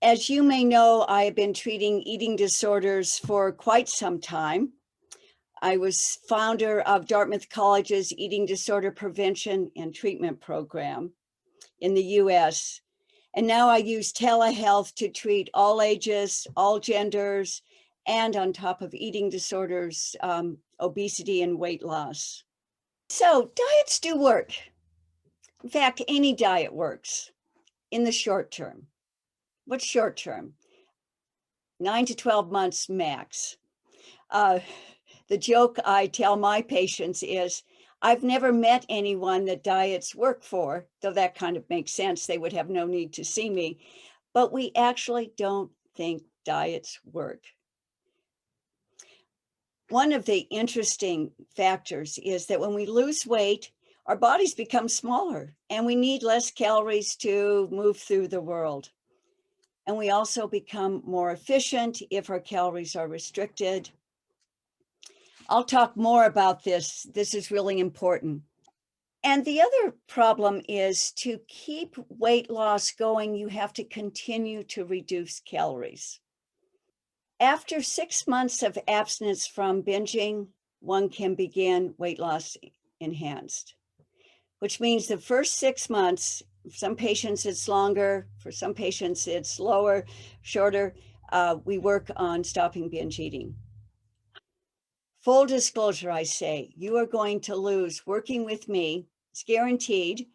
As you may know, I have been treating eating disorders for quite some time. I was founder of Dartmouth College's Eating Disorder Prevention and Treatment Program in the US. And now I use telehealth to treat all ages, all genders, and on top of eating disorders, obesity and weight loss. So diets do work. In fact, any diet works in the short term. What's short term? 9 to 12 months max. The joke I tell my patients is, I've never met anyone that diets work for, though that kind of makes sense. They would have no need to see me. But we actually don't think diets work. One of the interesting factors is that when we lose weight, our bodies become smaller and we need less calories to move through the world. And we also become more efficient if our calories are restricted. I'll talk more about this. This is really important. And the other problem is, to keep weight loss going, you have to continue to reduce calories. After 6 months of abstinence from binging, one can begin weight loss enhanced, which means the first 6 months, for some patients it's longer, for some patients it's lower, shorter, we work on stopping binge eating. Full disclosure, I say, you are going to lose, working with me, it's guaranteed,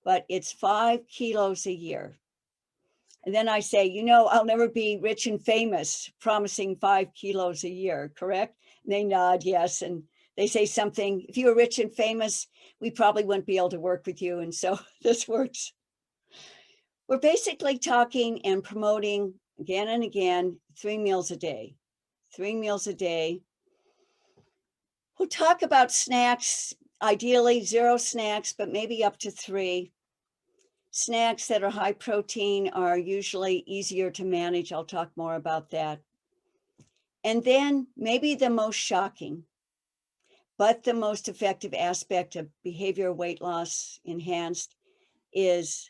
but it's 5 kilos a year. And then I say, you know, I'll never be rich and famous, promising 5 kilos a year, correct? And they nod, yes. And they say something, if you were rich and famous, we probably wouldn't be able to work with you. And so this works. We're basically talking and promoting again and again, 3 meals a day, 3 meals a day. We'll talk about snacks, ideally 0 snacks, but maybe up to 3. Snacks that are high protein are usually easier to manage. I'll talk more about that. And then maybe the most shocking, but the most effective aspect of behavioral weight loss enhanced is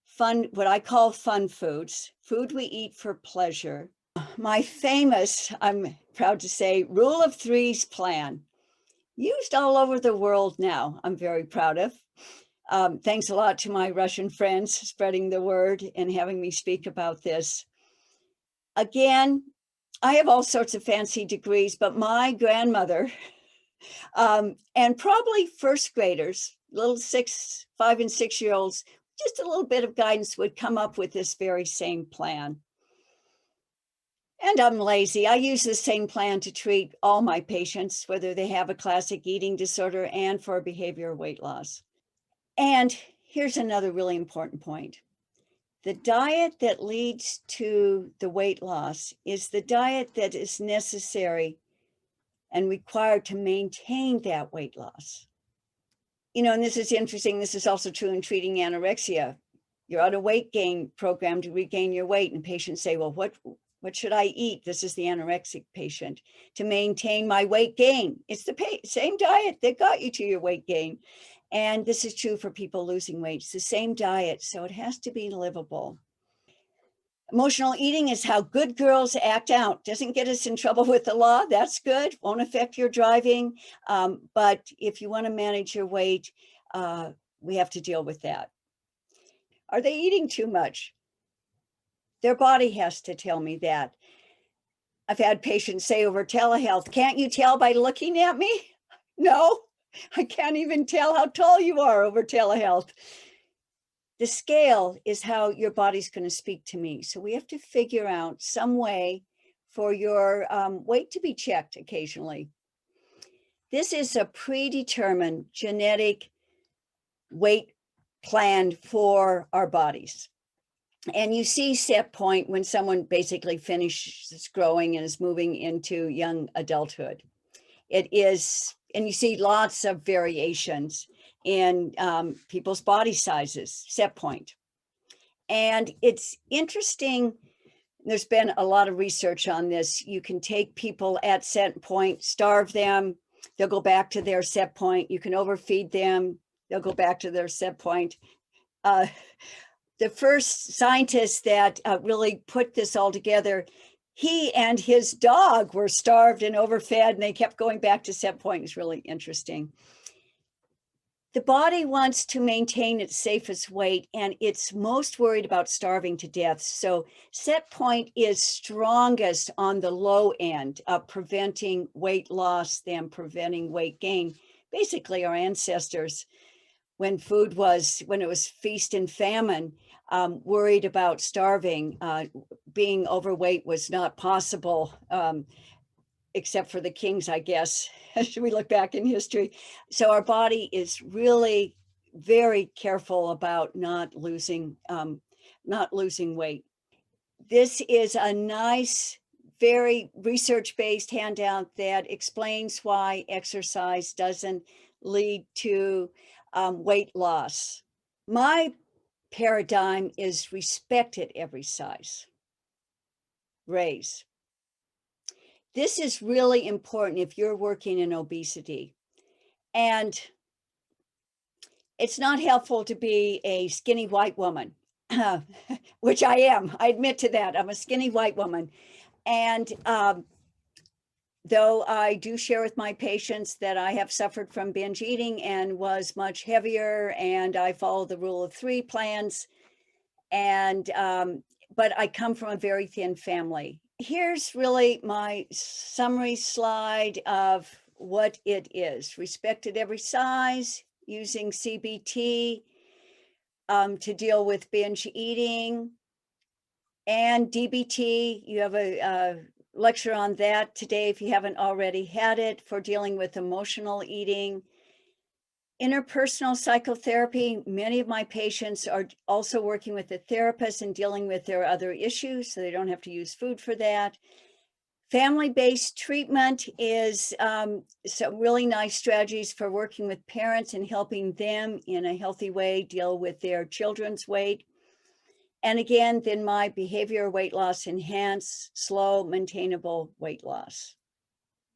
fun, what I call fun foods, food we eat for pleasure. My famous, I'm proud to say, rule of threes plan, used all over the world now, I'm very proud of. Thanks a lot to my Russian friends spreading the word and having me speak about this. Again, I have all sorts of fancy degrees, but my grandmother and probably first graders, little 5 and 6 year olds, just a little bit of guidance would come up with this very same plan. And I'm lazy. I use the same plan to treat all my patients, whether they have a classic eating disorder and for behavioral weight loss. And here's another really important point. The diet that leads to the weight loss is the diet that is necessary and required to maintain that weight loss. You know, and this is interesting. This is also true in treating anorexia. You're on a weight gain program to regain your weight, and patients say, well, what should I eat? This is the anorexic patient, to maintain my weight gain. It's the same diet that got you to your weight gain. And this is true for people losing weight. It's the same diet, so it has to be livable. Emotional eating is how good girls act out. Doesn't get us in trouble with the law. That's good. Won't affect your driving. But if you want to manage your weight, we have to deal with that. Are they eating too much? Their body has to tell me that. I've had patients say over telehealth, can't you tell by looking at me? No, I can't even tell how tall you are over telehealth. The scale is how your body's going to speak to me. So we have to figure out some way for your weight to be checked occasionally. This is a predetermined genetic weight plan for our bodies. And you see set point when someone basically finishes growing and is moving into young adulthood. It is, and you see lots of variations in people's body sizes, set point. And it's interesting, there's been a lot of research on this. You can take people at set point, starve them, they'll go back to their set point. You can overfeed them, they'll go back to their set point. the first scientist that really put this all together, he and his dog were starved and overfed, and they kept going back to set point. It's really interesting. The body wants to maintain its safest weight, and it's most worried about starving to death. So set point is strongest on the low end of preventing weight loss than preventing weight gain. Basically, our ancestors, when it was feast and famine, worried about starving. Being overweight was not possible, except for the kings, I guess, as we look back in history. So our body is really very careful about not losing weight. This is a nice, very research-based handout that explains why exercise doesn't lead to weight loss. My paradigm is respect at every size. Raise. This is really important if you're working in obesity. And it's not helpful to be a skinny white woman, which I am. I admit to that. I'm a skinny white woman. And though I do share with my patients that I have suffered from binge eating and was much heavier, and I follow the rule of 3 plans, and but I come from a very thin family. Here's really my summary slide of what it is. Respect at every size, using CBT to deal with binge eating, and DBT. You have a lecture on that today if you haven't already had it, for dealing with emotional eating. Interpersonal psychotherapy. Many of my patients are also working with a therapist and dealing with their other issues, so they don't have to use food for that. Family-based treatment is some really nice strategies for working with parents and helping them in a healthy way deal with their children's weight. And again, then my behavior weight loss enhance slow, maintainable weight loss.